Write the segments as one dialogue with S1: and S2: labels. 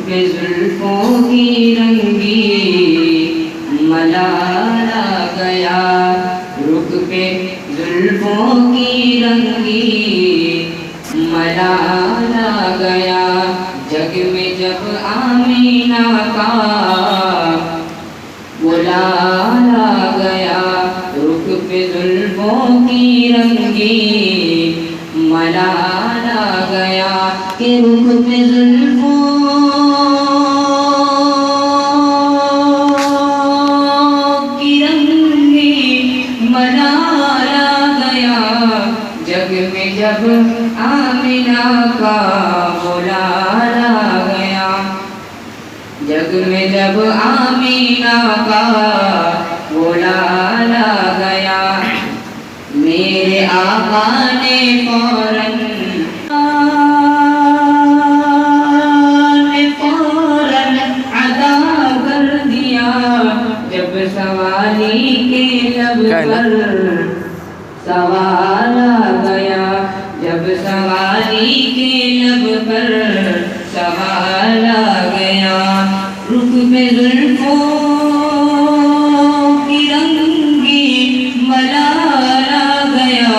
S1: پہ زلفوں کی رنگی ملالا گیا، رخ پہ زلفوں کی رنگی ملالا گیا، جگ میں جب آمینہ کا بلالا گیا، رخ پہ زلفوں کی رنگی ملالا گیا کہ رخ پہ زلفوں کی رنگی ملالا گیا، جگ میں جب آمینہ کا بلالا گیا، جگ میں جب آمینہ کا بلالا گیا، میرے آقا نے فوراً ادا کر دیا، جب سوالی کے لب پر سوال آ گیا، جب سوالی کے لب پر سوال آ گیا، رخ پہ زلفوں کی رنگی ملالا گیا،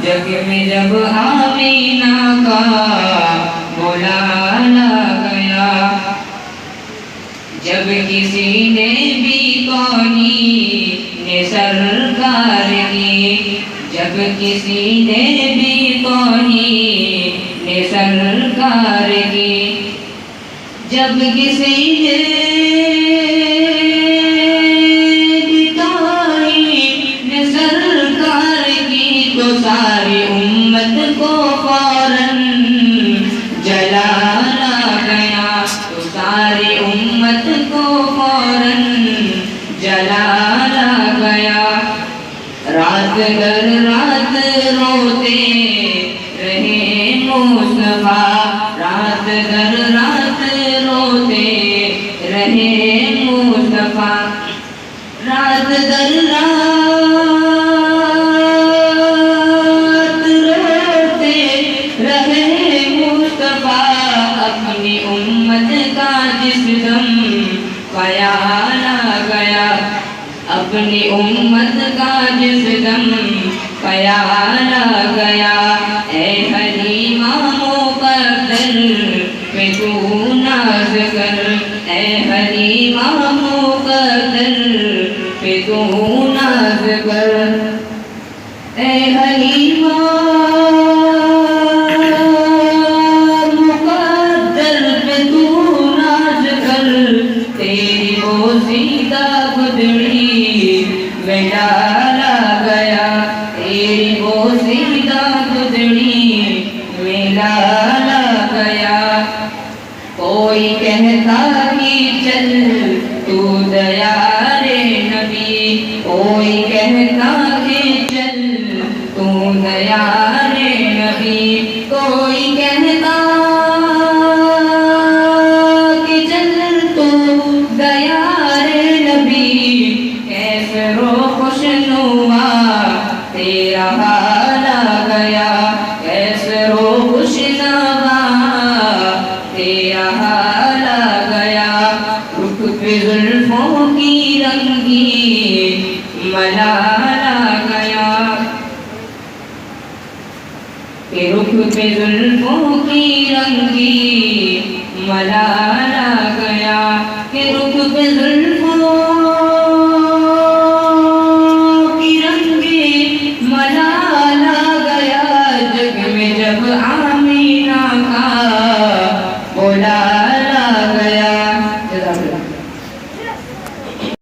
S1: جگ میں جب آمینہ کا بلالا گیا، جب کسی نے بھی کونی نے سرکار کی، جب کسی نے بھی کونی نے سرکار کی، جب کسی نے بھی کونی نے سرکار کی، تو ساری امت کو فوراً جلالا گیا، تو ساری امت کو فوراً جلالا گیا، رات در رات روتے رہے مصطفیٰ، رات در رات روتے رہے مصطفیٰ، رات در رات روتے رہے مصطفیٰ، اپنی امت کا جس دم خیال آ گیا، اپنی امت کا جس دم خیال آ گیا، اے حلیمہ مقدر پہ تو ناز کر، اے حلیمہ مقدر پہ تو ناز کر، اے حلیمہ مقدر پہ تو ناز کر، تیری بوسیدہ گدڑی میں ڈالا گیا، تیری بوسیدہ گدڑی میں ڈالا گیا، کوئی کہتا کہ چل تو دیار نبی، کوئی کہتا کہ چل تو دیار نبی، کوئی کہتا کہ چل تو دیار نبی، کیسے رو خوشنما تیرا حال آ گیا، کیسے رو خوشنما تیرا حال آ گیا، رخ پہ زلفوں کی رنگی ملالا گیا، کہ رخ پہ زلفوں کی رنگی ملالا گیا، کہ رخ پہ زلفوں